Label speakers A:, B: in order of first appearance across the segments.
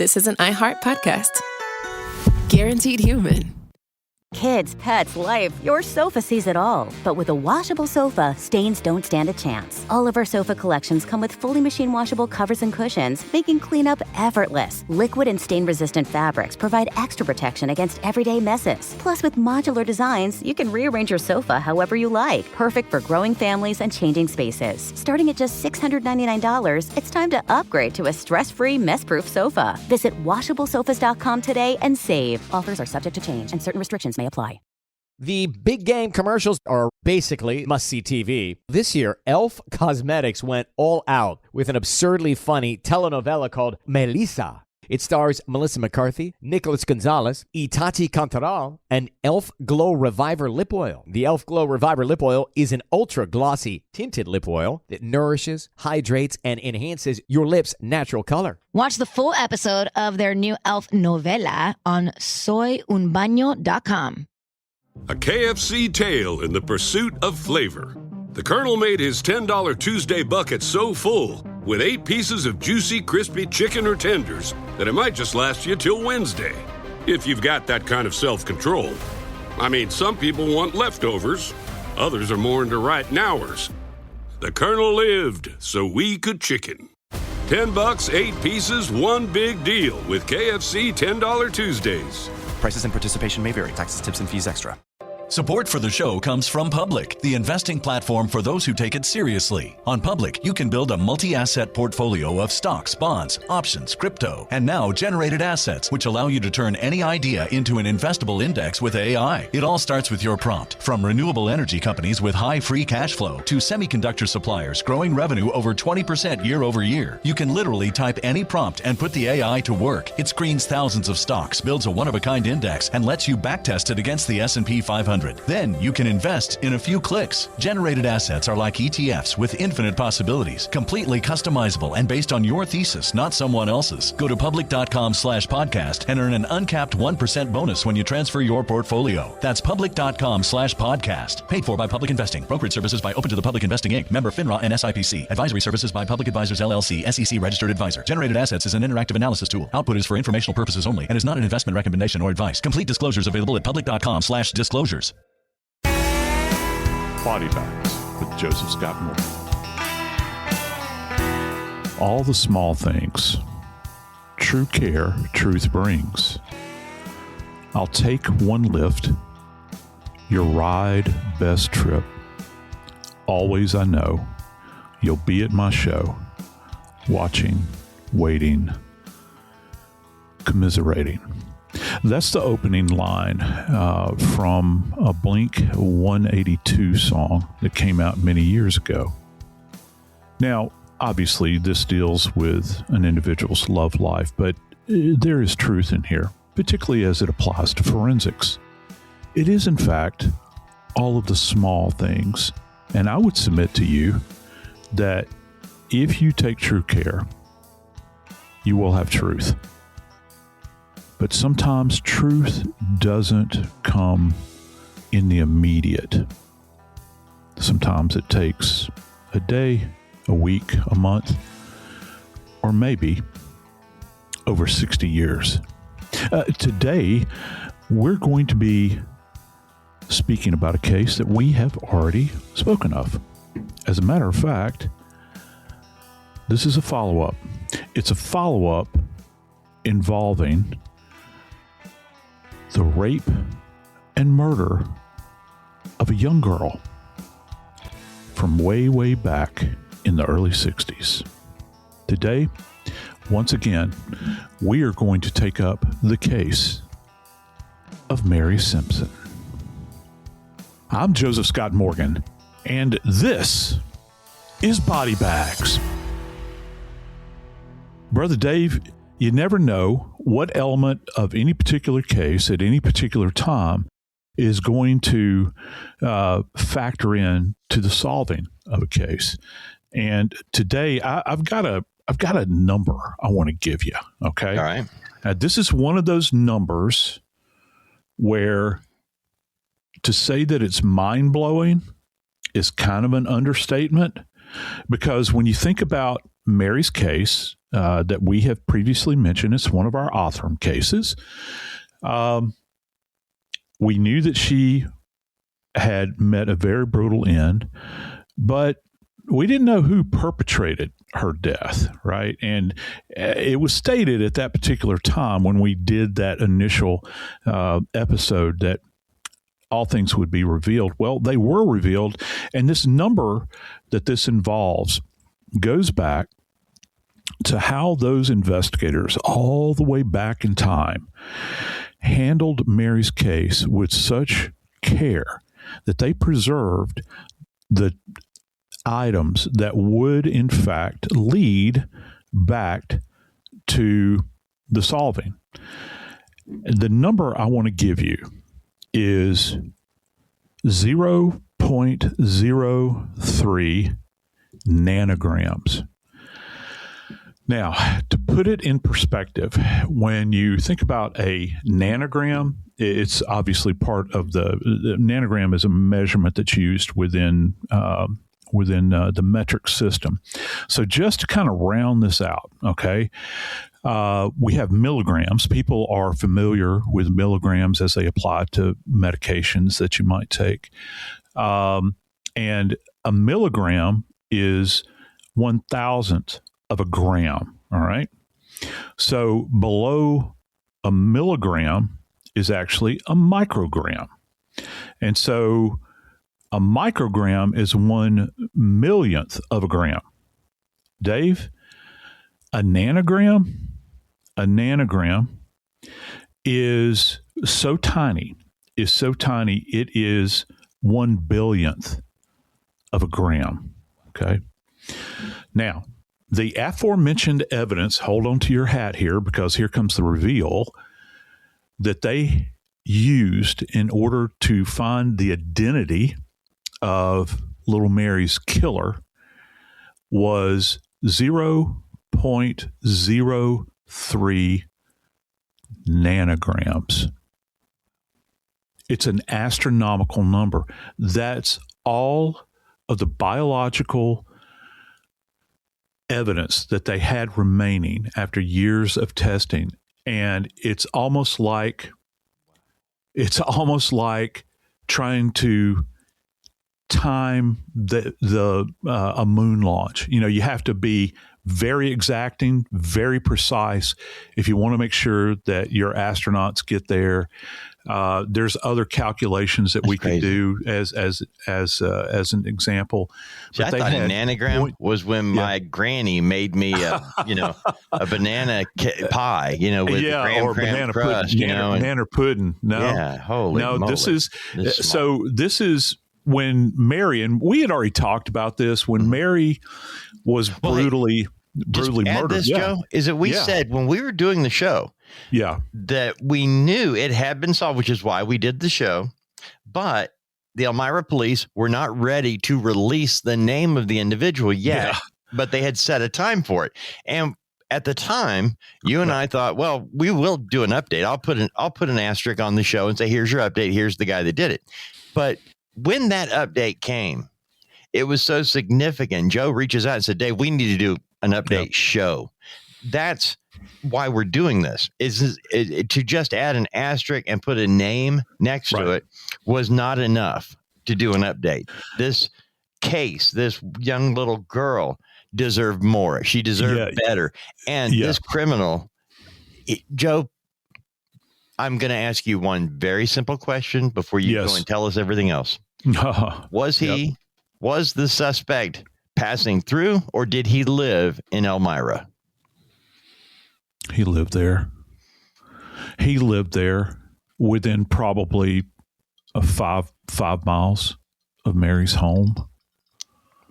A: this is an iHeart podcast. Guaranteed human.
B: Kids, pets, life, your sofa sees it all. But with a washable sofa, stains don't stand a chance. All of our sofa collections come with fully machine washable covers and cushions, making cleanup effortless. Liquid and stain-resistant fabrics provide extra protection against everyday messes. Plus, with modular designs, you can rearrange your sofa however you like. Perfect for growing families and changing spaces. Starting at just $699, it's time to upgrade to a stress-free, mess-proof sofa. Visit washablesofas.com today and save. Offers are subject to change and certain restrictions may apply.
C: The big game commercials are basically must-see TV. This year, Elf Cosmetics went all out with an absurdly funny telenovela called Melissa. It stars Melissa McCarthy, Nicholas Gonzalez, Itati Cantoral, and Elf Glow Reviver Lip Oil. The Elf Glow Reviver Lip Oil is an ultra-glossy tinted lip oil that nourishes, hydrates, and enhances your lips' natural color.
D: Watch the full episode of their new Elf novela on soyunbaño.com.
E: A KFC tale in the pursuit of flavor. The Colonel made his $10 Tuesday bucket so full with 8 pieces of juicy, crispy chicken or tenders that it might just last you till Wednesday. If you've got that kind of self-control. I mean, some people want leftovers. Others are more into right nowers. The Colonel lived so we could chicken. $10, 8 pieces, one big deal with KFC $10 Tuesdays.
F: Prices and participation may vary. Taxes, tips, and fees extra.
G: Support for the show comes from Public, the investing platform for those who take it seriously. On Public, you can build a multi-asset portfolio of stocks, bonds, options, crypto, and now generated assets, which allow you to turn any idea into an investable index with AI. It all starts with your prompt. From renewable energy companies with high free cash flow to semiconductor suppliers growing revenue over 20% year over year, you can literally type any prompt and put the AI to work. It screens thousands of stocks, builds a one-of-a-kind index, and lets you backtest it against the S&P 500. Then you can invest in a few clicks. Generated assets are like ETFs with infinite possibilities, completely customizable and based on your thesis, not someone else's. Go to public.com/podcast and earn an uncapped 1% bonus when you transfer your portfolio. That's public.com/podcast. Paid for by Public Investing. Brokerage services by Open to the Public Investing Inc. Member FINRA and SIPC. Advisory services by Public Advisors LLC, SEC registered advisor. Generated assets is an interactive analysis tool. Output is for informational purposes only and is not an investment recommendation or advice. Complete disclosures available at public.com/disclosures.
H: Body Bags with Joseph Scott Morgan. All the small things. True care, truth brings. I'll take one lift. Your ride, best trip. Always I know you'll be at my show. Watching, waiting, commiserating. That's the opening line from a Blink 182 song that came out many years ago. Now, obviously, this deals with an individual's love life, but there is truth in here, particularly as it applies to forensics. It is, in fact, all of the small things, and I would submit to you that if you take true care, you will have truth. But sometimes truth doesn't come in the immediate. Sometimes it takes a day, a week, a month, or maybe over 60 years. Today, we're going to be speaking about a case that we have already spoken of. As a matter of fact, this is a follow-up. It's a follow-up involving the rape and murder of a young girl from way, way back in the early 60s. Today, once again, we are going to take up the case of Mary Simpson. I'm Joseph Scott Morgan, and this is Body Bags. Brother Dave, you never know what element of any particular case at any particular time is going to factor in to the solving of a case. And today, I've got a number I want to give you. Okay.
F: All right.
H: This is one of those numbers where to say that it's mind blowing is kind of an understatement, because when you think about Mary's case that we have previously mentioned. It's one of our Othram cases. We knew that she had met a very brutal end, but we didn't know who perpetrated her death, right? And it was stated at that particular time when we did that initial episode that all things would be revealed. Well, they were revealed, and this number that this involves goes back to how those investigators all the way back in time handled Mary's case with such care that they preserved the items that would, in fact, lead back to the solving. The number I want to give you is 0.03 nanograms. Now, to put it in perspective, when you think about a nanogram, it's obviously part of the nanogram is a measurement that's used within the metric system. So just to kind of round this out, okay, we have milligrams. People are familiar with milligrams as they apply to medications that you might take. And a milligram is 1,000th of a gram, all right? So below a milligram is actually a microgram. And so a microgram is 1/1,000,000th of a gram. Dave, a nanogram is so tiny, it is 1/1000,000th of a gram, okay? Now, the aforementioned evidence, hold on to your hat here because here comes the reveal, that they used in order to find the identity of little Mary's killer was 0.03 nanograms. It's an astronomical number. That's all of the biological evidence that they had remaining after years of testing. And it's almost like trying to time a moon launch. You know, you have to be very exacting, very precise if you want to make sure that your astronauts get there. There's other calculations that we could do as an example.
I: See, I thought a nanogram was when my granny made me a banana pie, with the graham
H: or banana
I: crust,
H: pudding, banana pudding. No,
I: holy moly.
H: This is when Mary, and we had already talked about this, when Mary was brutally murdered.
I: This, Joe, is that we said when we were doing the show, that we knew it had been solved, which is why we did the show, but the Elmira police were not ready to release the name of the individual yet, but they had set a time for it. And at the time, you and I thought, well, we will do an update. I'll put an asterisk on the show and say, here's your update. Here's the guy that did it. But when that update came, it was so significant. Joe reaches out and said, Dave, we need to do an update show. That's why we're doing this. Is to just add an asterisk and put a name next to it was not enough to do an update. This case, this young little girl deserved more. She deserved better. And this criminal, Joe, I'm going to ask you one very simple question before you go and tell us everything else. Was the suspect passing through, or did he live in Elmira?
H: He lived there. He lived there within probably 5 miles of Mary's home.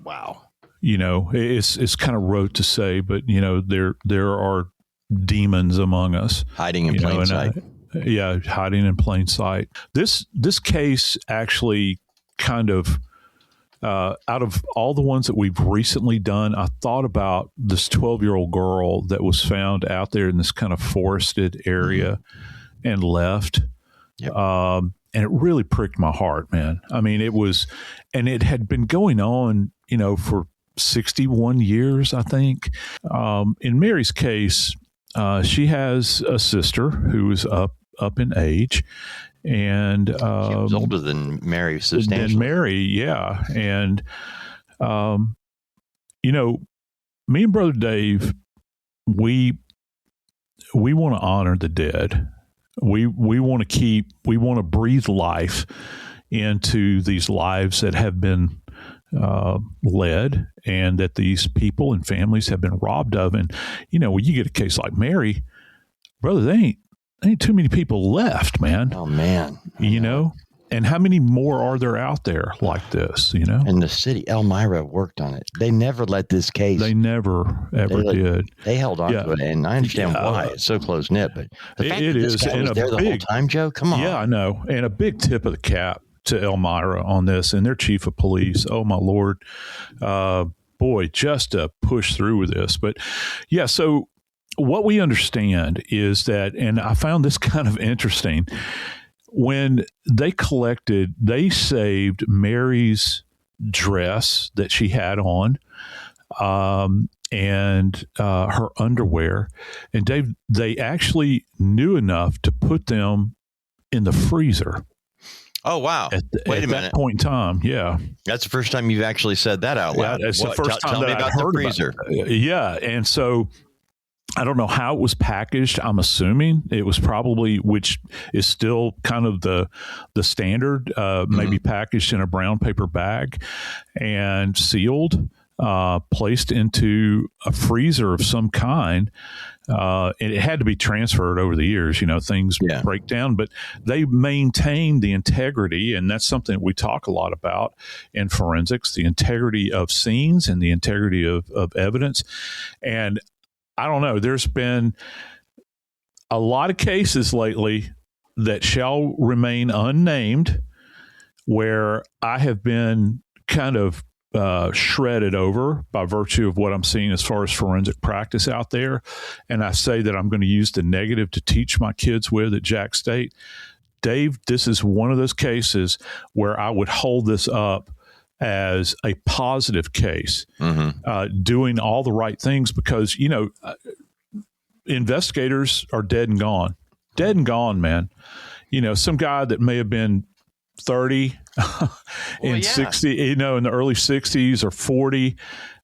I: Wow.
H: It's kind of rote to say, but there are demons among us,
I: hiding in plain sight.
H: Hiding in plain sight. This case actually kind of, out of all the ones that we've recently done, I thought about this 12-year-old girl that was found out there in this kind of forested area and left. Yep. And it really pricked my heart, man. I mean, it had been going on, for 61 years, I think. In Mary's case, she has a sister who is up in age, and she
I: was older than Mary substantially.
H: Than Mary, yeah. And me and Brother Dave, we want to honor the dead. We want to breathe life into these lives that have been led, and that these people and families have been robbed of. And when you get a case like Mary, brother, they ain't too many people left, man.
I: Oh man,
H: and how many more are there out there like this?
I: And the city, Elmira worked on it. They never let this case.
H: They never ever did.
I: They held on to it, and I understand why it's so close knit. But the fact that this guy was there the whole time, Joe. Come on.
H: Yeah, I know. And a big tip of the cap to Elmira on this, and their chief of police. Oh my Lord, boy, just to push through with this. But yeah, so what we understand is that, and I found this kind of interesting. When they saved Mary's dress that she had on, and her underwear, and they actually knew enough to put them in the freezer.
I: Oh, wow. Wait a minute.
H: At that point in time, yeah.
I: That's the first time you've actually said that out loud.
H: Yeah, it's the first time
I: tell me about the freezer.
H: Yeah, and so I don't know how it was packaged. I'm assuming it was probably, which is still kind of the standard, maybe packaged in a brown paper bag and sealed, placed into a freezer of some kind. And it had to be transferred over the years. Things break down, but they maintain the integrity. And that's something that we talk a lot about in forensics, the integrity of scenes and the integrity of evidence. And I don't know. There's been a lot of cases lately that shall remain unnamed where I have been kind of shredded over by virtue of what I'm seeing as far as forensic practice out there. And I say that I'm going to use the negative to teach my kids with at Jack State. Dave, this is one of those cases where I would hold this up as a positive case, doing all the right things, because, investigators are dead and gone, man. Some guy that may have been 30 in 60, in the early 60s or 40,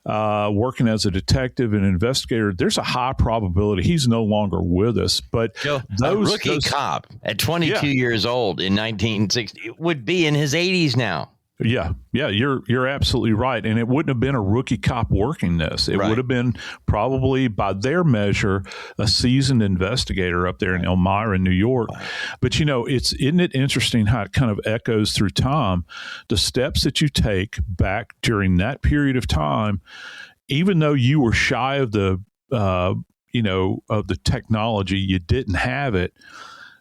H: working as a detective and investigator, there's a high probability he's no longer with us. But
I: a rookie cop at 22 years old in 1960 would be in his 80s now.
H: Yeah, you're absolutely right. And it wouldn't have been a rookie cop working this. It would have been probably, by their measure, a seasoned investigator up there in Elmira, New York. But, isn't it interesting how it kind of echoes through time? The steps that you take back during that period of time, even though you were shy of the, of the technology, you didn't have it.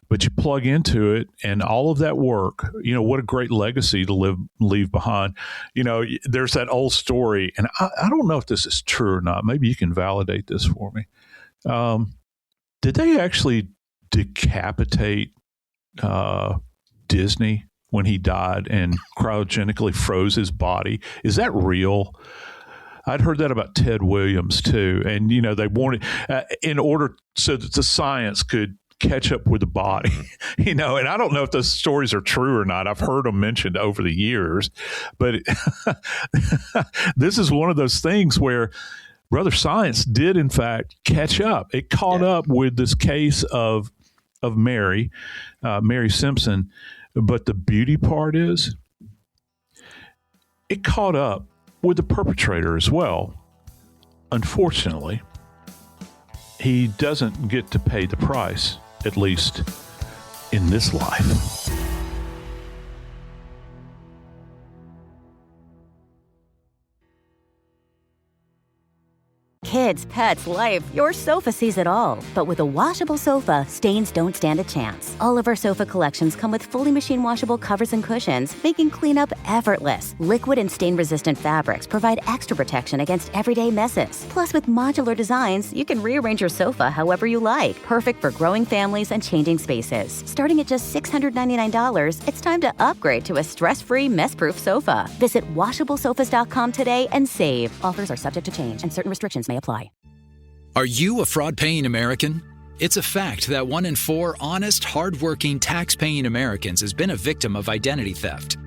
H: But you plug into it, and all of that work, what a great legacy to leave behind. There's that old story, and I don't know if this is true or not. Maybe you can validate this for me. Did they actually decapitate Disney when he died and cryogenically froze his body? Is that real? I'd heard that about Ted Williams too. And, they wanted, in order so that the science could catch up with the body, and I don't know if those stories are true or not. I've heard them mentioned over the years, but this is one of those things where Brother Science did in fact catch up. It caught up with this case of Mary Simpson. But the beauty part is it caught up with the perpetrator as well. Unfortunately, he doesn't get to pay the price, at least in this life.
B: Kids, pets, life, your sofa sees it all. But with a washable sofa, stains don't stand a chance. All of our sofa collections come with fully machine washable covers and cushions, making cleanup effortless. Liquid and stain-resistant fabrics provide extra protection against everyday messes. Plus, with modular designs, you can rearrange your sofa however you like. Perfect for growing families and changing spaces. Starting at just $699, it's time to upgrade to a stress-free, mess-proof sofa. Visit washablesofas.com today and save. Offers are subject to change, and certain restrictions may apply.
J: Are you a fraud-paying American? It's a fact that 1 in 4 honest, hard-working, tax-paying Americans has been a victim of identity theft.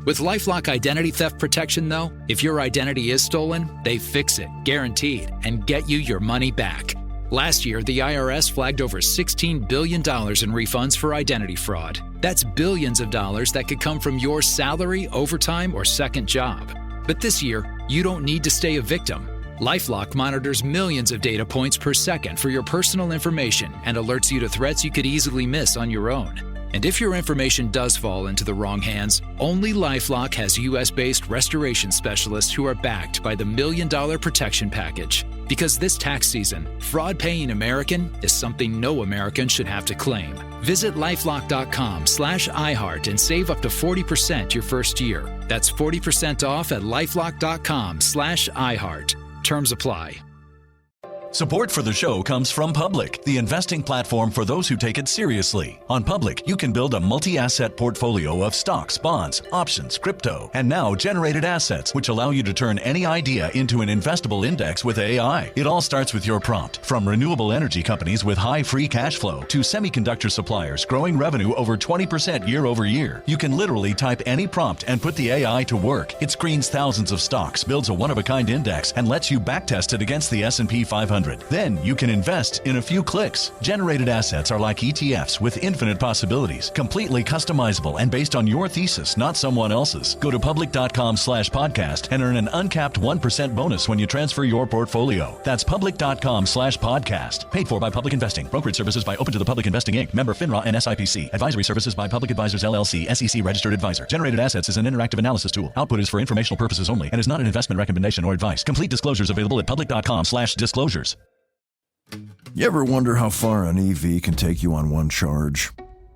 J: With LifeLock Identity Theft Protection, though, if your identity is stolen, they fix it, guaranteed, and get you your money back. Last year, the IRS flagged over $16 billion in refunds for identity fraud. That's billions of dollars that could come from your salary, overtime, or second job. But this year, you don't need to stay a victim. LifeLock monitors millions of data points per second for your personal information and alerts you to threats you could easily miss on your own. And if your information does fall into the wrong hands, only LifeLock has U.S.-based restoration specialists who are backed by the $1 Million Protection Package. Because this tax season, fraud-paying American is something no American should have to claim. Visit LifeLock.com/iHeart and save up to 40% your first year. That's 40% off at LifeLock.com/iHeart. Terms apply.
G: Support for the show comes from Public, the investing platform for those who take it seriously. On Public, you can build a multi-asset portfolio of stocks, bonds, options, crypto, and now generated assets, which allow you to turn any idea into an investable index with AI. It all starts with your prompt. From renewable energy companies with high free cash flow to semiconductor suppliers growing revenue over 20% year over year, you can literally type any prompt and put the AI to work. It screens thousands of stocks, builds a one-of-a-kind index, and lets you backtest it against the S&P 500. Then you can invest in a few clicks. Generated assets are like ETFs with infinite possibilities, completely customizable and based on your thesis, not someone else's. Go to public.com/podcast and earn an uncapped 1% bonus when you transfer your portfolio. That's public.com/podcast. Paid for by Public Investing. Brokerage services by Open to the Public Investing Inc. Member FINRA and SIPC. Advisory services by Public Advisors LLC, SEC registered advisor. Generated assets is an interactive analysis tool. Output is for informational purposes only and is not an investment recommendation or advice. Complete disclosures available at public.com/disclosures.
K: You ever wonder how far an EV can take you on one charge?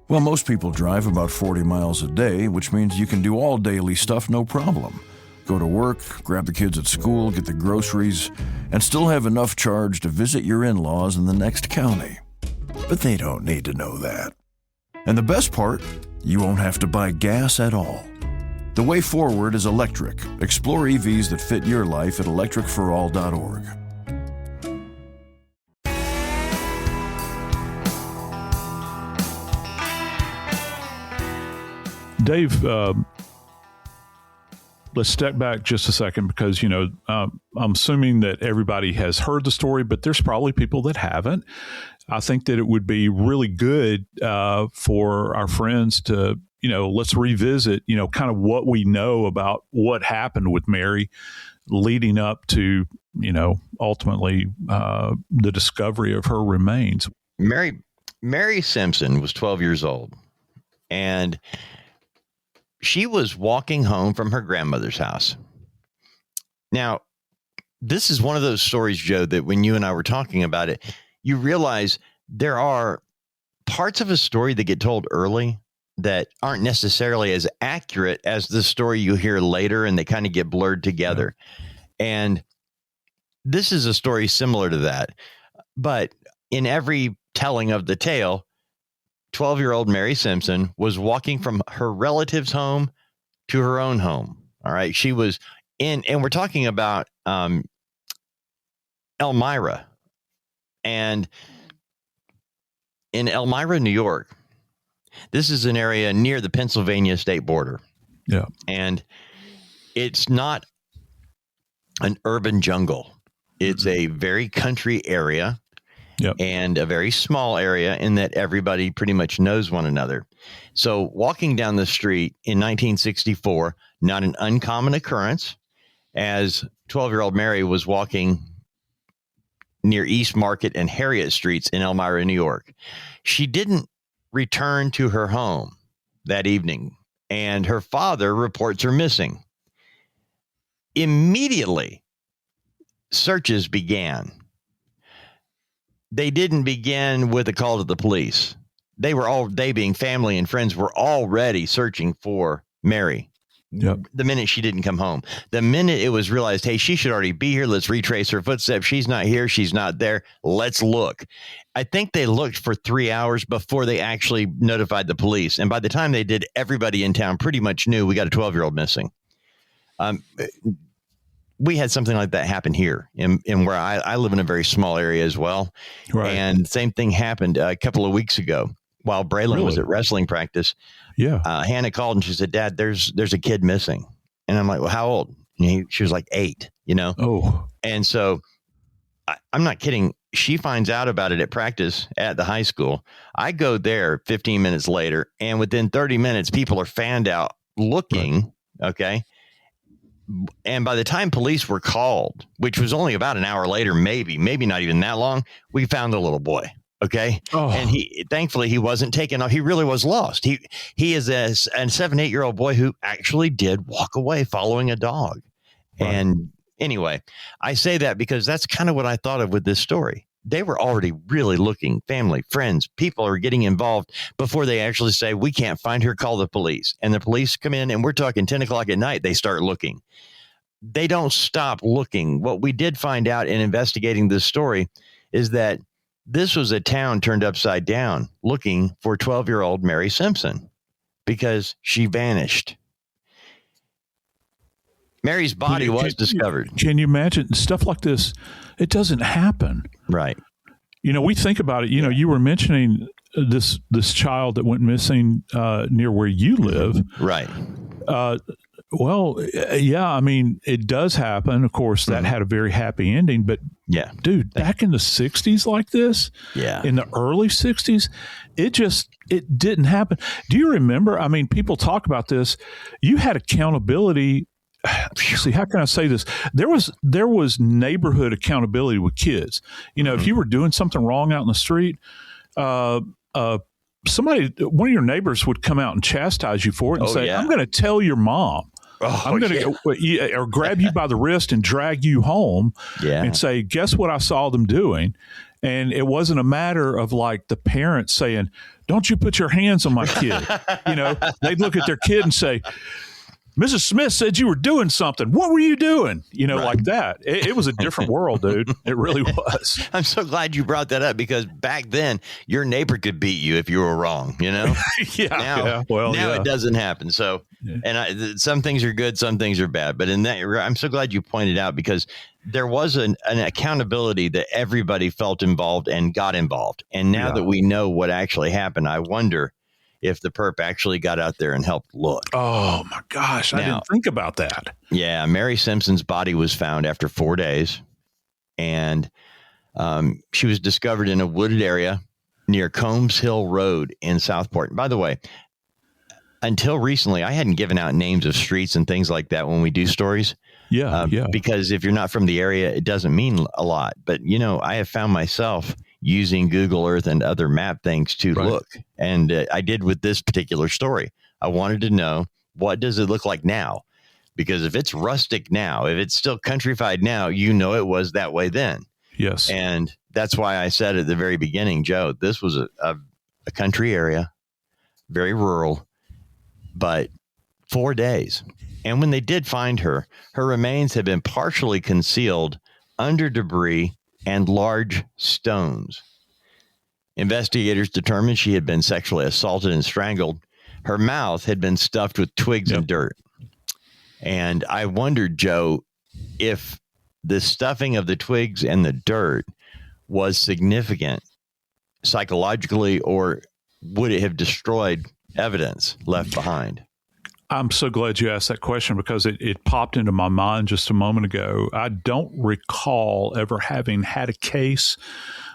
K: Well, most people drive about 40 miles a day, which means you can do all daily stuff no problem. Go to work, grab the kids at school, get the groceries, and still have enough charge to visit your in-laws in the next county. But they don't need to know that. And the best part, you won't have to buy gas at all. The way forward is electric. Explore EVs that fit your life at electricforall.org.
H: Dave, let's step back just a second because, I'm assuming that everybody has heard the story, but there's probably people that haven't. I think that it would be really good for our friends to, let's revisit, kind of what we know about what happened with Mary leading up to, ultimately the discovery of her remains.
I: Mary Simpson was 12 years old, and she was walking home from her grandmother's house. Now, this is one of those stories, Joe, that when you and I were talking about it, you realize there are parts of a story that get told early that aren't necessarily as accurate as the story you hear later, and they kind of get blurred together. And this is a story similar to that. But in every telling of the tale, 12-year-old Mary Simpson was walking from her relative's home to her own home. All right. She was in, and we're talking about Elmira. And in Elmira, New York, this is an area near the Pennsylvania state border.
H: Yeah.
I: And it's not an urban jungle. It's a very country area.
H: Yep.
I: And a very small area in that everybody pretty much knows one another. So walking down the street in 1964, not an uncommon occurrence, as 12-year-old Mary was walking near East Market and Harriet Streets in Elmira, New York. She didn't return to her home that evening, and her father reports her missing. Immediately, searches began they didn't begin with a call to the police. They being family and friends were already searching for Mary.
H: Yep.
I: The minute she didn't come home, the minute it was realized, hey, she should already be here. Let's retrace her footsteps. She's not here. She's not there. Let's look. I think they looked for 3 hours before they actually notified the police. And by the time they did, everybody in town pretty much knew we got a 12-year-old missing. We had something like that happen here in where I live in a very small area as well.
H: Right.
I: And the same thing happened a couple of weeks ago while Braylon was at wrestling practice.
H: Yeah.
I: Hannah called and she said, Dad, there's a kid missing. And I'm like, well, how old? And she was like 8,
H: Oh.
I: And so I'm not kidding. She finds out about it at practice at the high school. I go there 15 minutes later, and within 30 minutes, people are fanned out looking. Right. Okay. And by the time police were called, which was only about an hour later, maybe not even that long, we found the little boy. Okay. Oh. And thankfully he wasn't taken off. He really was lost. He is a 7-8-year-old boy who actually did walk away following a dog. Right. And anyway, I say that because that's kind of what I thought of with this story. They were already really looking, family, friends, people are getting involved before they actually say, we can't find her, call the police. And the police come in and we're talking 10 o'clock at night. They start looking. They don't stop looking. What we did find out in investigating this story is that this was a town turned upside down looking for 12-year-old Mary Simpson because she vanished. Mary's body was discovered.
H: Can you imagine stuff like this? It doesn't happen.
I: Right.
H: We think about it. You were mentioning this child that went missing near where you live.
I: Right.
H: Well, yeah, I mean, it does happen. Of course, that had a very happy ending. But,
I: yeah,
H: dude, back in the 60s like this, in the early 60s, it didn't happen. Do you remember? I mean, people talk about this. You had accountability. See, how can I say this? There was neighborhood accountability with kids. If you were doing something wrong out in the street, somebody, one of your neighbors would come out and chastise you for it and say, I'm going to tell your mom. I'm going to or grab you by the wrist and drag you home and say, guess what I saw them doing? And it wasn't a matter of like the parents saying, don't you put your hands on my kid. They'd look at their kid and say, Mrs. Smith said you were doing something. What were you doing? Like that. It was a different world, dude. It really was.
I: I'm so glad you brought that up because back then your neighbor could beat you if you were wrong, Now it doesn't happen. So, and some things are good, some things are bad. But in that, I'm so glad you pointed out because there was an accountability that everybody felt involved and got involved. And now that we know what actually happened, I wonder if the perp actually got out there and helped look.
H: Oh, my gosh. I didn't think about that.
I: Yeah. Mary Simpson's body was found after 4 days. And she was discovered in a wooded area near Combs Hill Road in Southport. By the way, until recently, I hadn't given out names of streets and things like that when we do stories.
H: Yeah.
I: Because if you're not from the area, it doesn't mean a lot. But, I have found myself using Google Earth and other map things to look. And I did with this particular story. I wanted to know, what does it look like now? Because if it's rustic now, if it's still countrified now, it was that way then.
H: Yes.
I: And that's why I said at the very beginning, Joe, this was a country area, very rural, but 4 days. And when they did find her remains had been partially concealed under debris and large stones. Investigators determined she had been sexually assaulted and strangled. Her mouth had been stuffed with twigs and dirt. And I wondered, Joe, if the stuffing of the twigs and the dirt was significant psychologically, or would it have destroyed evidence left behind?
H: I'm so glad you asked that question because it popped into my mind just a moment ago. I don't recall ever having had a case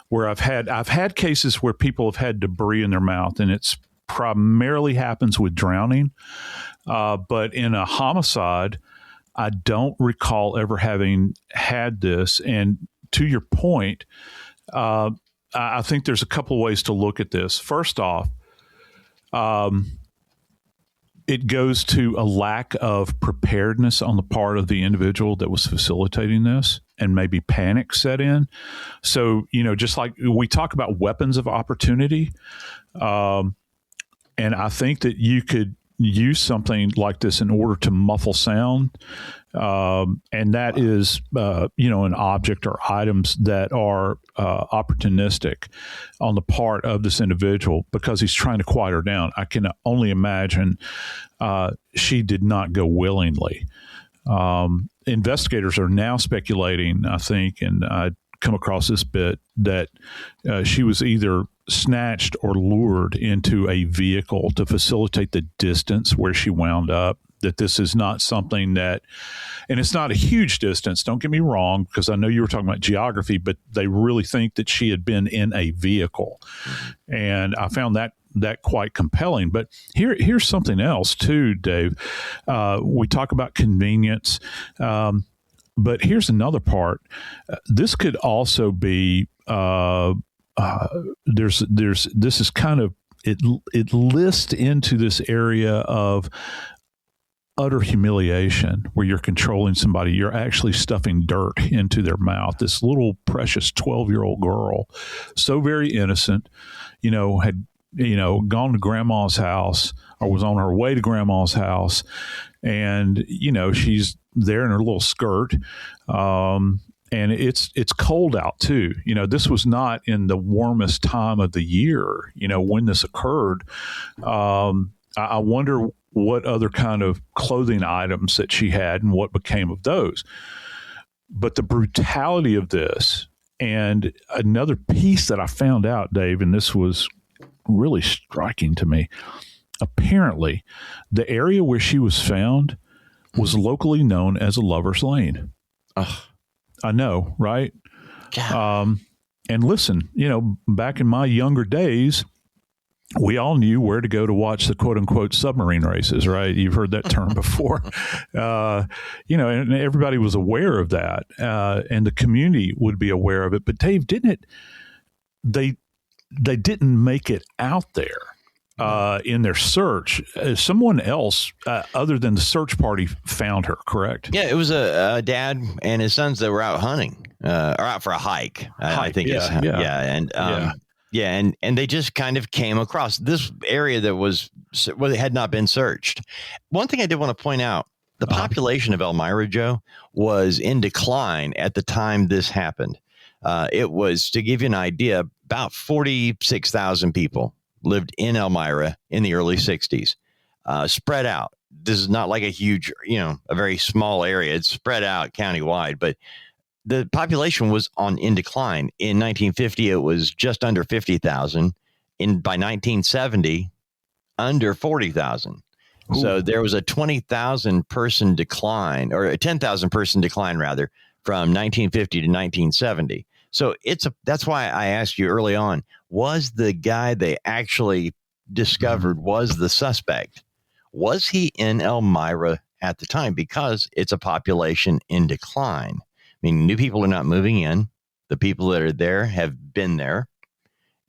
H: where I've had cases where people have had debris in their mouth, and it's primarily happens with drowning. But in a homicide, I don't recall ever having had this. And to your point, I think there's a couple of ways to look at this. First off, it goes to a lack of preparedness on the part of the individual that was facilitating this. and maybe panic set in. So, just like we talk about weapons of opportunity, and I think that you could use something like this in order to muffle sound. And that is, an object or items that are opportunistic on the part of this individual because he's trying to quiet her down. I can only imagine she did not go willingly. Investigators are now speculating, I think, and I come across this bit, that she was either snatched or lured into a vehicle to facilitate the distance where she wound up. That this is not something that, and it's not a huge distance, don't get me wrong, because I know you were talking about geography, but they really think that she had been in a vehicle. And I found that quite compelling. But here's something else too, Dave. We talk about convenience, but here's another part. This could also be, this is kind of, it lists into this area of utter humiliation where you're controlling somebody. You're actually stuffing dirt into their mouth. This little precious 12-year-old girl, so very innocent, had, gone to grandma's house or was on her way to grandma's house. And, she's there in her little skirt. And it's cold out too. This was not in the warmest time of the year, when this occurred. I wonder what other kind of clothing items that she had and what became of those. But the brutality of this, and another piece that I found out, Dave, and this was really striking to me. Apparently, the area where she was found was locally known as a lover's lane. Ugh. I know, right? And listen, back in my younger days, we all knew where to go to watch the quote unquote submarine races, right? You've heard that term before. And everybody was aware of that. And the community would be aware of it. But Dave, they didn't make it out there in their search. Someone else other than the search party found her, correct?
I: Yeah, it was a dad and his sons that were out hunting or out for a hike. I think. And they just kind of came across this area that it had not been searched. One thing I did want to point out, the population of Elmira, Joe, was in decline at the time this happened. It was, to give you an idea, about 46,000 people lived in Elmira in the early 60s, spread out. This is not like a huge, a very small area. It's spread out countywide, but the population was in decline. In 1950, it was just under 50,000. By 1970, under 40,000. So there was a 20,000 person decline, or a 10,000 person decline rather, from 1950 to 1970. So that's why I asked you early on, was the guy they actually discovered was the suspect? Was he in Elmira at the time? Because it's a population in decline. I mean, new people are not moving in. The people that are there have been there.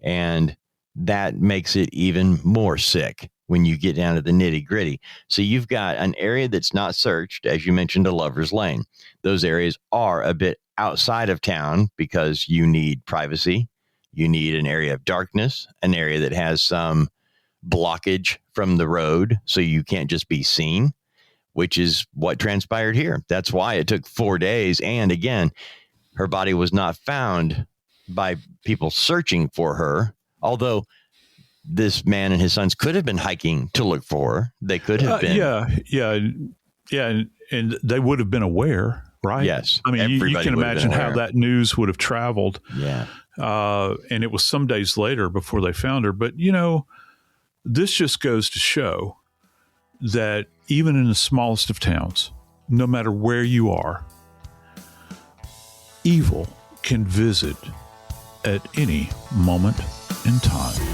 I: And that makes it even more sick when you get down to the nitty gritty. So you've got an area that's not searched, as you mentioned, a lover's lane. Those areas are a bit outside of town because you need privacy. You need an area of darkness, an area that has some blockage from the road so you can't just be seen, which is what transpired here. That's why it took 4 days. And again, her body was not found by people searching for her, although this man and his sons could have been hiking to look for her. They could have been.
H: Yeah. And they would have been aware, right?
I: Yes.
H: I mean, you can imagine how that news would have traveled.
I: Yeah.
H: And it was some days later before they found her. But, this just goes to show that even in the smallest of towns, no matter where you are, evil can visit at any moment in time.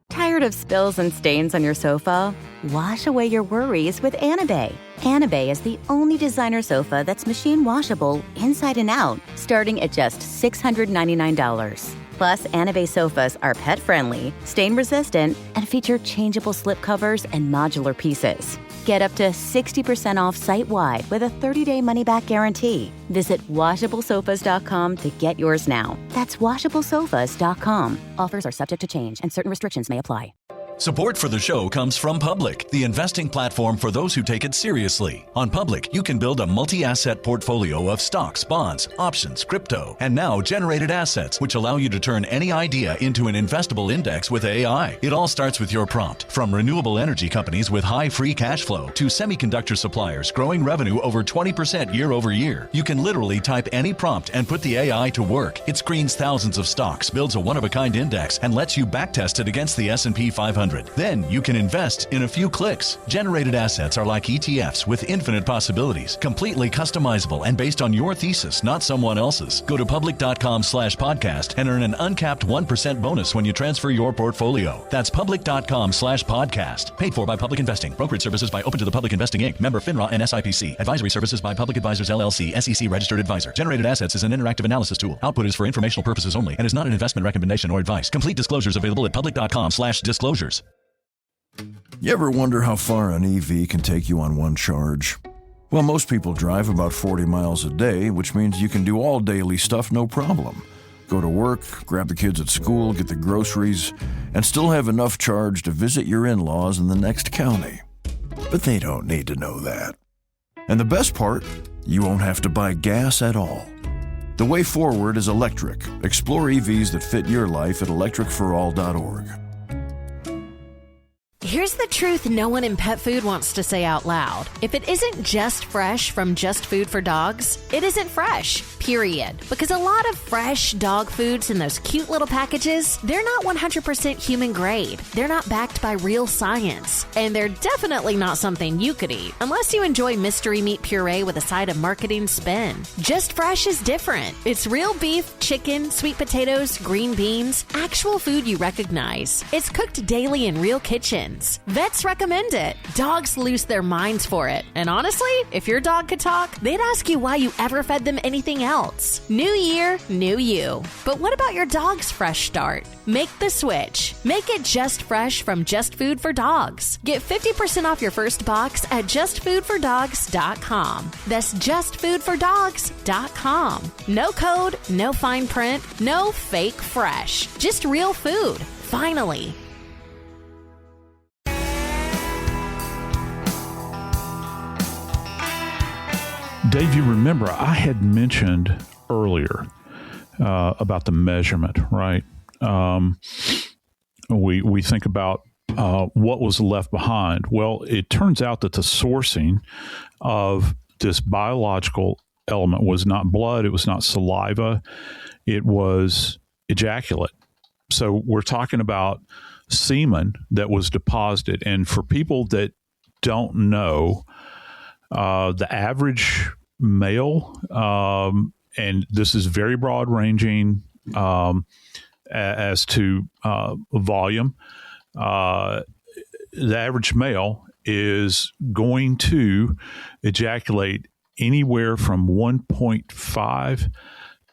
B: Tired of spills and stains on your sofa? Wash away your worries with Anabay. Anabay is the only designer sofa that's machine washable inside and out, starting at just $699. Plus, Anave sofas are pet-friendly, stain-resistant, and feature changeable slip covers and modular pieces. Get up to 60% off site-wide with a 30-day money-back guarantee. Visit washablesofas.com to get yours now. That's washablesofas.com. Offers are subject to change and certain restrictions may apply.
G: Support for the show comes from Public, the investing platform for those who take it seriously. On Public, you can build a multi-asset portfolio of stocks, bonds, options, crypto, and now generated assets, which allow you to turn any idea into an investable index with AI. It all starts with your prompt. From renewable energy companies with high free cash flow to semiconductor suppliers growing revenue over 20% year over year, you can literally type any prompt and put the AI to work. It screens thousands of stocks, builds a one-of-a-kind index, and lets you backtest it against the S&P 500. Then you can invest in a few clicks. Generated assets are like ETFs with infinite possibilities, completely customizable and based on your thesis, not someone else's. Go to public.com/podcast and earn an uncapped 1% bonus when you transfer your portfolio. That's public.com/podcast. Paid for by Public Investing. Brokerage services by Open to the Public Investing Inc. Member FINRA and SIPC. Advisory services by Public Advisors LLC, SEC registered advisor. Generated assets is an interactive analysis tool. Output is for informational purposes only and is not an investment recommendation or advice. Complete disclosures available at public.com/disclosures.
K: You ever wonder how far an EV can take you on one charge? Well, most people drive about 40 miles a day, which means you can do all daily stuff no problem. Go to work, grab the kids at school, get the groceries, and still have enough charge to visit your in-laws in the next county. But they don't need to know that. And the best part, you won't have to buy gas at all. The way forward is electric. Explore EVs that fit your life at electricforall.org.
L: Here's the truth no one in pet food wants to say out loud. If it isn't just fresh from Just Food for Dogs, it isn't fresh, period. Because a lot of fresh dog foods in those cute little packages, they're not 100% human grade. They're not backed by real science. And they're definitely not something you could eat, unless you enjoy mystery meat puree with a side of marketing spin. Just Fresh is different. It's real beef, chicken, sweet potatoes, green beans, actual food you recognize. It's cooked daily in real kitchens. Vets recommend it. Dogs lose their minds for it. And honestly, if your dog could talk, they'd ask you why you ever fed them anything else. New year, new you. But what about your dog's fresh start? Make the switch. Make it Just Fresh from Just Food for Dogs. Get 50% off your first box at justfoodfordogs.com. That's justfoodfordogs.com. No code, no fine print, no fake fresh. Just real food. Finally.
H: Dave, you remember I had mentioned earlier about the measurement, right? We think about what was left behind. Well, it turns out that the sourcing of this biological element was not blood, it was not saliva, it was ejaculate. So we're talking about semen that was deposited. And for people that don't know, the average male, and this is very broad ranging as to volume, the average male is going to ejaculate anywhere from 1.5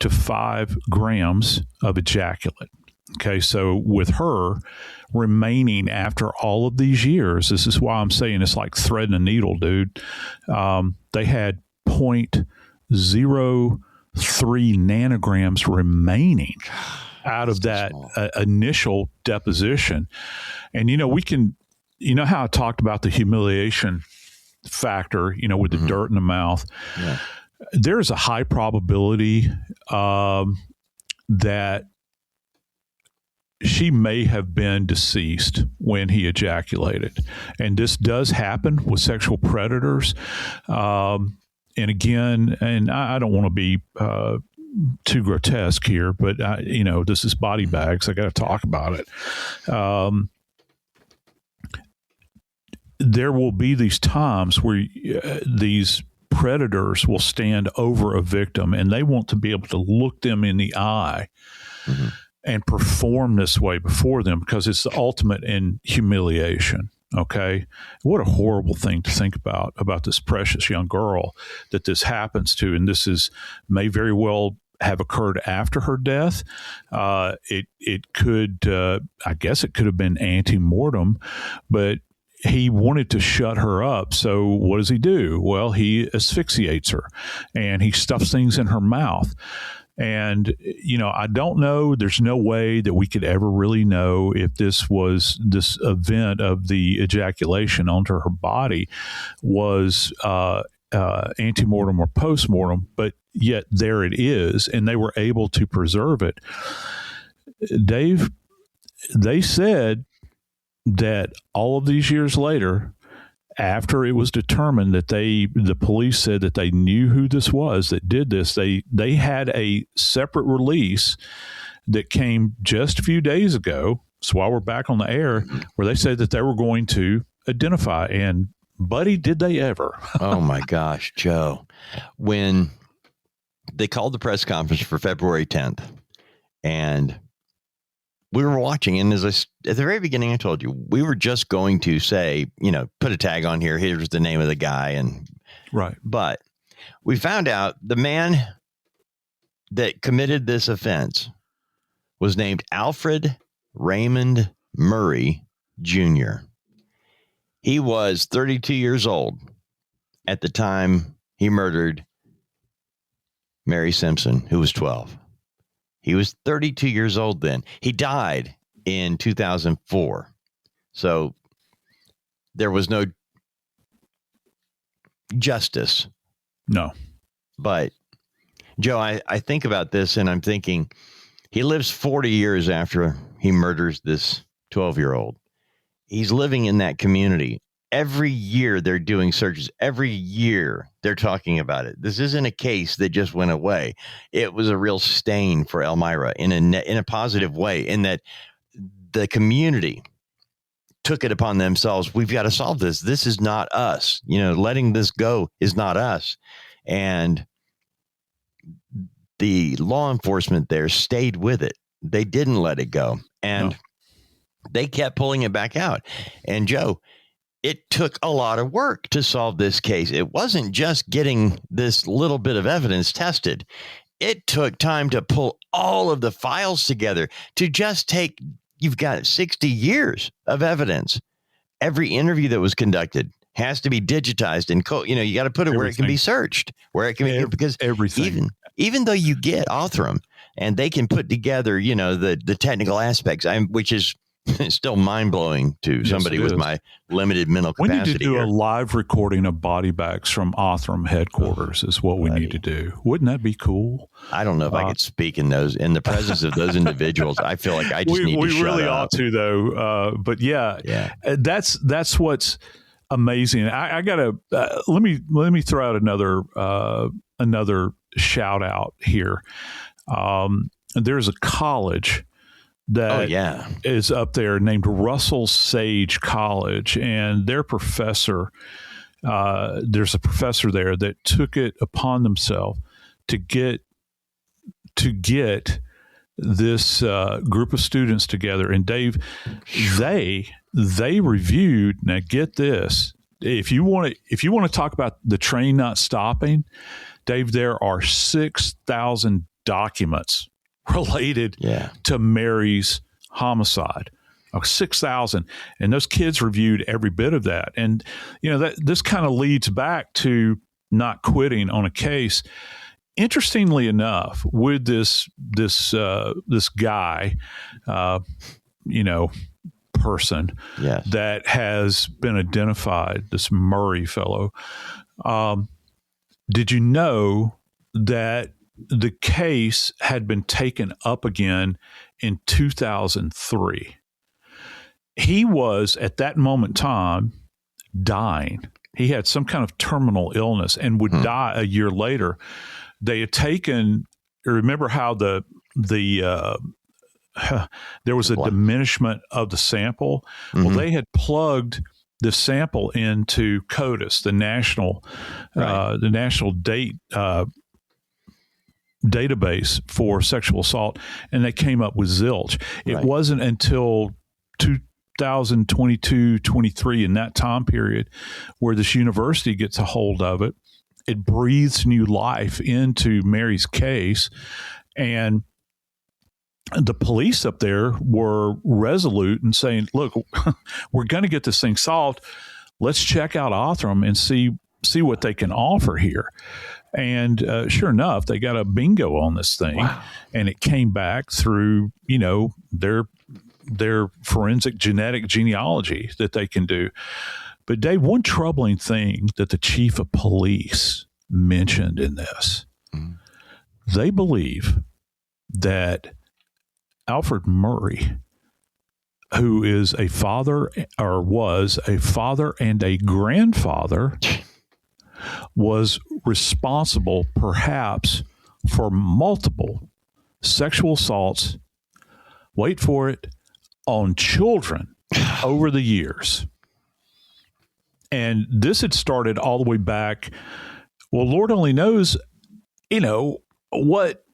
H: to 5 grams of ejaculate. Okay, so with her remaining after all of these years, this is why I'm saying it's like threading a needle, dude. They had 0.03 nanograms remaining out of that initial deposition. And, we can, how I talked about the humiliation factor, with the dirt in the mouth. Yeah. There's a high probability that she may have been deceased when he ejaculated. And this does happen with sexual predators. And again, and I don't want to be too grotesque here, but, this is body bags. I got to talk about it. There will be these times where these predators will stand over a victim and they want to be able to look them in the eye and perform this way before them because it's the ultimate in humiliation. Okay. What a horrible thing to think about this precious young girl that this happens to. And this may very well have occurred after her death. It could, I guess it could have been ante-mortem, but he wanted to shut her up. So what does he do? Well, he asphyxiates her and he stuffs things in her mouth. And, I don't know. There's no way that we could ever really know if this event of the ejaculation onto her body was antemortem or postmortem, but yet there it is, and they were able to preserve it. Dave, they said that all of these years later, after it was determined that the police said that they knew who this was that did this, they had a separate release that came just a few days ago. So while we're back on the air, where they said that they were going to identify, and buddy, did they ever?
I: Oh my gosh, Joe. When they called the press conference for February 10th, and we were watching, and at the very beginning, I told you, we were just going to say, put a tag on here. Here's the name of the guy. And
H: right.
I: But we found out the man that committed this offense was named Alfred Raymond Murray Jr. He was 32 years old at the time he murdered Mary Simpson, who was 12. He was 32 years old then. He died in 2004. So there was no justice.
H: No.
I: But, Joe, I think about this, and I'm thinking he lives 40 years after he murders this 12-year-old. He's living in that community. Every year they're doing searches. Every year they're talking about it. This isn't a case that just went away. It was a real stain for Elmira in a positive way, in that the community took it upon themselves. We've got to solve this. This is not us. Letting this go is not us. And the law enforcement there stayed with it. They didn't let it go. And they kept pulling it back out. And Joe, it took a lot of work to solve this case. It wasn't just getting this little bit of evidence tested. It took time to pull all of the files together to just take, you've got 60 years of evidence. Every interview that was conducted has to be digitized and you got to put it where it can be searched, where it can be, because
H: everything,
I: even though you get Othram and they can put together, the technical aspects, which is still mind-blowing to somebody with my limited mental capacity.
H: We need to do a live recording of body bags from Othram headquarters is what we need to do. Wouldn't that be cool?
I: I don't know if I could speak in the presence of those individuals. I feel like I just need to shut up. We really ought
H: to, though. But that's what's amazing. I gotta let me throw out another shout out here. There's a college that is up there named Russell Sage College, and their professor, there's a professor there that took it upon themselves to get this group of students together. And Dave, they reviewed. Now get this: if you want to talk about the train not stopping, Dave, there are 6,000 documents related to Mary's homicide. 6,000, and those kids reviewed every bit of that. And this kind of leads back to not quitting on a case. Interestingly enough, with this guy, person that has been identified, this Murray fellow, did you know that the case had been taken up again in 2003? He was, at that moment in time, dying. He had some kind of terminal illness and would die a year later. They had taken, remember how there was a diminishment of the sample? Mm-hmm. Well, they had plugged the sample into CODIS, the national database for sexual assault, and they came up with zilch. It wasn't until 2022, 23 in that time period where this university gets a hold of it it breathes new life into Mary's case. And the police up there were resolute in saying, look, we're going to get this thing solved. Let's check out Othram and see what they can offer here. And sure enough, they got a bingo on this thing. Wow. And it came back through, their forensic genetic genealogy that they can do. But Dave, one troubling thing that the chief of police mentioned in this, they believe that Alfred Murray, who is a father or was a father and a grandfather, was responsible perhaps for multiple sexual assaults, wait for it, on children over the years. And this had started all the way back. Well, Lord only knows, what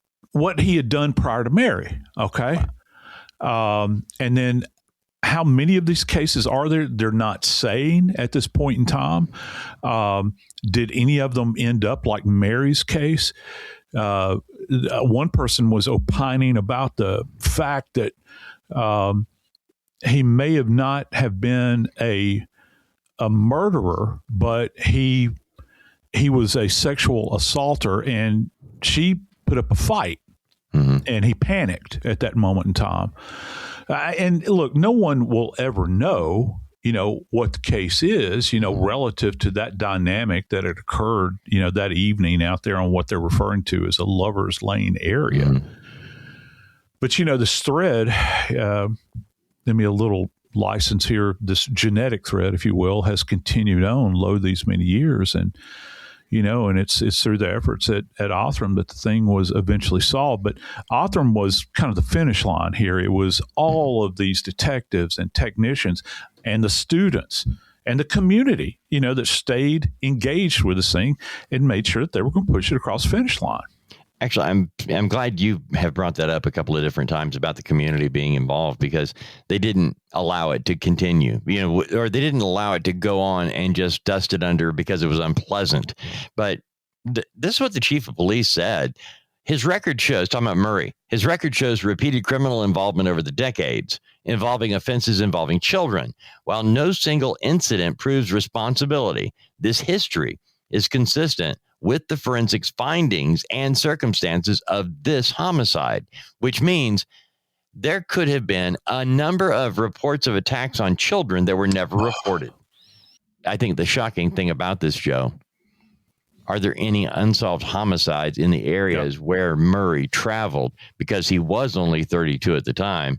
H: he had done prior to Mary. Okay. And then how many of these cases are there? They're not saying at this point in time. Did any of them end up like Mary's case? One person was opining about the fact that he may have not have been a murderer, but he was a sexual assaulter, and she put up a fight, and he panicked at that moment in time. And look, no one will ever know, what the case is, relative to that dynamic that had occurred, that evening out there on what they're referring to as a lover's lane area. But, this thread, give me a little license here, this genetic thread, if you will, has continued on these many years. And, and it's through the efforts at Othram that the thing was eventually solved. But Othram was kind of the finish line here. It was all of these detectives and technicians and the students and the community, that stayed engaged with this thing and made sure that they were going to push it across the finish line.
I: Actually, I'm glad you have brought that up a couple of different times about the community being involved, because they didn't allow it to continue, or they didn't allow it to go on and just dust it under because it was unpleasant. But this is what the chief of police said. His record shows, talking about Murray, his record shows repeated criminal involvement over the decades, involving offenses involving children. While no single incident proves responsibility, this history is consistent with the forensics findings and circumstances of this homicide, which means there could have been a number of reports of attacks on children that were never reported. I think the shocking thing about this, Joe, are there any unsolved homicides in the areas where Murray traveled? Because he was only 32 at the time,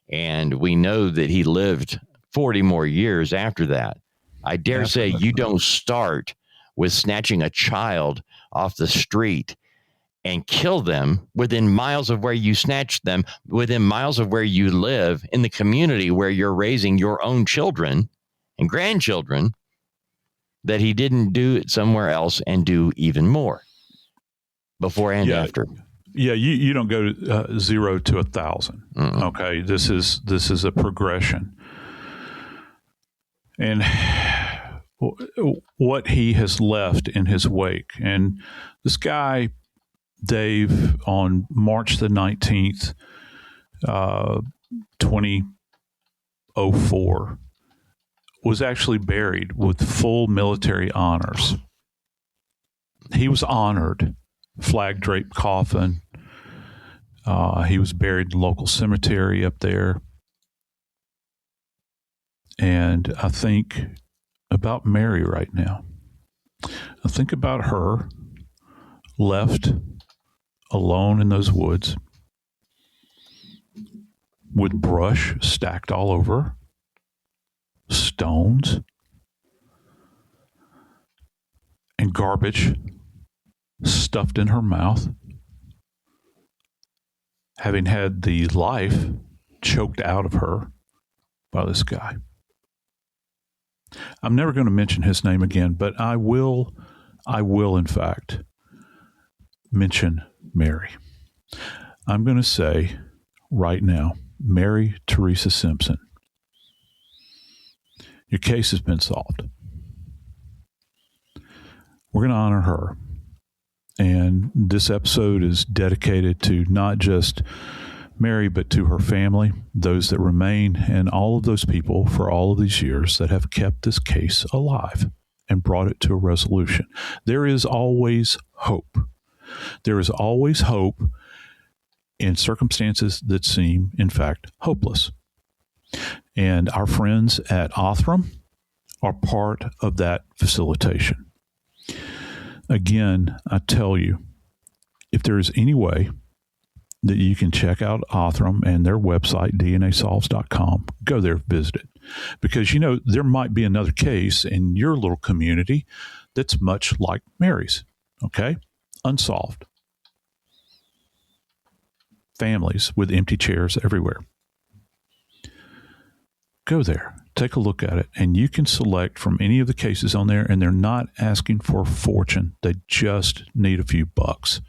I: and we know that he lived 40 more years after that. I dare say you don't start with snatching a child off the street and kill them within miles of where you snatched them, within miles of where you live, in the community where you're raising your own children and grandchildren, that he didn't do it somewhere else and do even more before and after.
H: Yeah, you don't go 0 to 1,000. Okay, this is a progression. And what he has left in his wake. And this guy, Dave, on March the 19th, 2004, was actually buried with full military honors. He was honored, flag-draped coffin. He was buried in the local cemetery up there. And I think about Mary right now. I think about her left alone in those woods with brush stacked all over, stones, and garbage stuffed in her mouth, having had the life choked out of her by this guy. I'm never going to mention his name again, but I will in fact mention Mary. I'm going to say right now, Mary Teresa Simpson, your case has been solved. We're going to honor her. And this episode is dedicated to not just Mary, but to her family, those that remain, and all of those people for all of these years that have kept this case alive and brought it to a resolution. There is always hope. There is always hope in circumstances that seem, in fact, hopeless. And our friends at Othram are part of that facilitation. Again, I tell you, if there is any way that you can check out Othram and their website, dnasolves.com, go there, visit it. Because, there might be another case in your little community that's much like Mary's, okay? Unsolved. Families with empty chairs everywhere. Go there, take a look at it, and you can select from any of the cases on there, and they're not asking for a fortune. They just need a few bucks.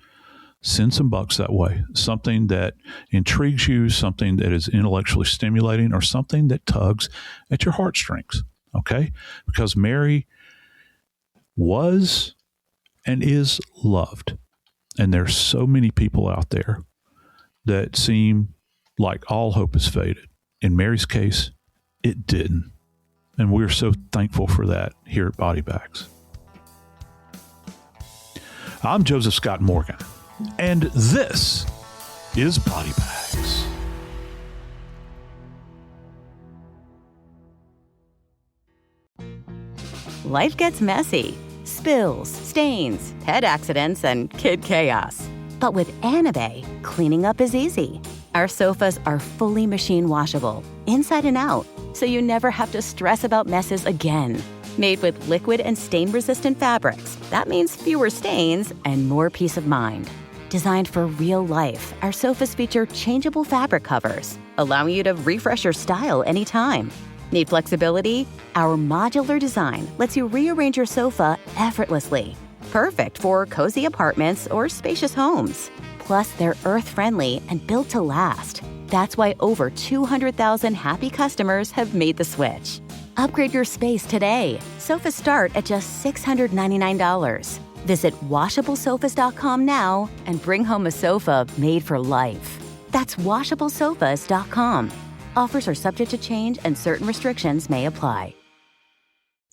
H: Send some bucks that way. Something that intrigues you, something that is intellectually stimulating, or something that tugs at your heartstrings, okay? Because Mary was and is loved. And there's so many people out there that seem like all hope has faded. In Mary's case, it didn't. And we're so thankful for that here at Body Bags. I'm Joseph Scott Morgan, and this is Body Bags.
B: Life gets messy. Spills, stains, pet accidents, and kid chaos. But with Anabe, cleaning up is easy. Our sofas are fully machine washable, inside and out, so you never have to stress about messes again. Made with liquid and stain-resistant fabrics, that means fewer stains and more peace of mind. Designed for real life, our sofas feature changeable fabric covers, allowing you to refresh your style anytime. Need flexibility? Our modular design lets you rearrange your sofa effortlessly. Perfect for cozy apartments or spacious homes. Plus, they're earth-friendly and built to last. That's why over 200,000 happy customers have made the switch. Upgrade your space today. Sofas start at just $699. Visit washablesofas.com now and bring home a sofa made for life. That's washablesofas.com. Offers are subject to change and certain restrictions may apply.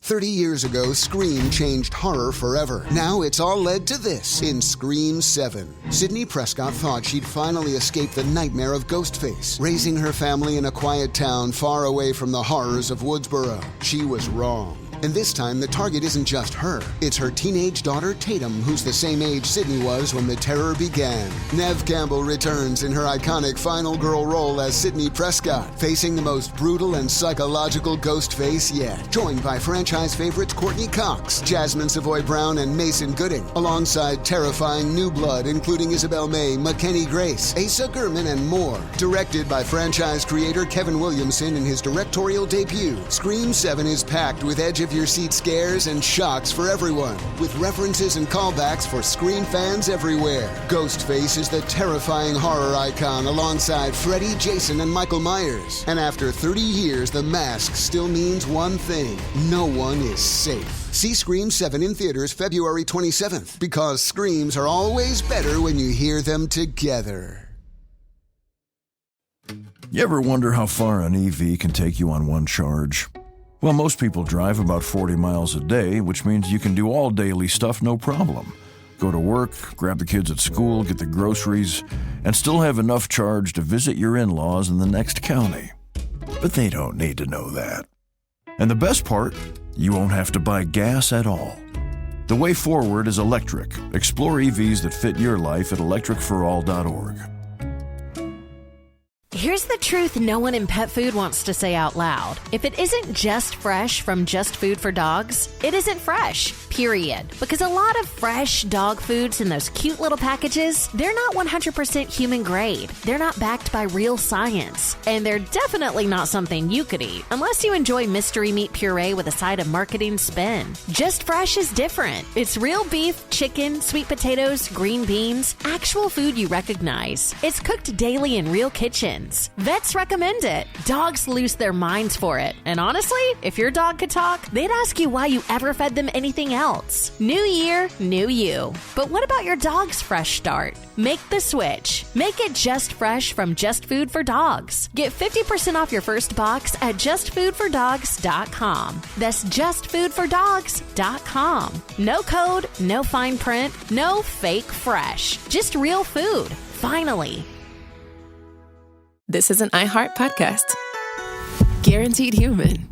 M: 30 years ago, Scream changed horror forever. Now it's all led to this in Scream 7. Sidney Prescott thought she'd finally escape the nightmare of Ghostface, raising her family in a quiet town far away from the horrors of Woodsboro. She was wrong. And this time, the target isn't just her. It's her teenage daughter, Tatum, who's the same age Sydney was when the terror began. Neve Campbell returns in her iconic final girl role as Sidney Prescott, facing the most brutal and psychological Ghostface yet. Joined by franchise favorites Courtney Cox, Jasmine Savoy Brown, and Mason Gooding, alongside terrifying new blood including Isabel May, McKenny Grace, Asa Gurman, and more. Directed by franchise creator Kevin Williamson in his directorial debut, Scream 7 is packed with edge-of-your-seat scares and shocks for everyone, with references and callbacks for Scream fans everywhere. Ghostface is the terrifying horror icon alongside Freddy, Jason, and Michael Myers. And after 30 years, the mask still means one thing: no one is safe. See Scream 7 in theaters February 27th, because screams are always better when you hear them together.
K: You ever wonder how far an EV can take you on one charge? Well, most people drive about 40 miles a day, which means you can do all daily stuff no problem. Go to work, grab the kids at school, get the groceries, and still have enough charge to visit your in-laws in the next county. But they don't need to know that. And the best part, you won't have to buy gas at all. The way forward is electric. Explore EVs that fit your life at electricforall.org.
L: Here's the truth no one in pet food wants to say out loud. If it isn't just fresh from Just Food for Dogs, it isn't fresh, period. Because a lot of fresh dog foods in those cute little packages, they're not 100% human grade. They're not backed by real science. And they're definitely not something you could eat, unless you enjoy mystery meat puree with a side of marketing spin. Just Fresh is different. It's real beef, chicken, sweet potatoes, green beans, actual food you recognize. It's cooked daily in real kitchens. Woodlands. Vets recommend it. Dogs lose their minds for it. And honestly, if your dog could talk, they'd ask you why you ever fed them anything else. New year, new you. But what about your dog's fresh start? Make the switch. Make it Just Fresh from Just Food for Dogs. Get 50% off your first box at justfoodfordogs.com. That's justfoodfordogs.com. No code, no fine print, no fake fresh. Just real food. Finally.
A: This is an iHeart podcast. Guaranteed human.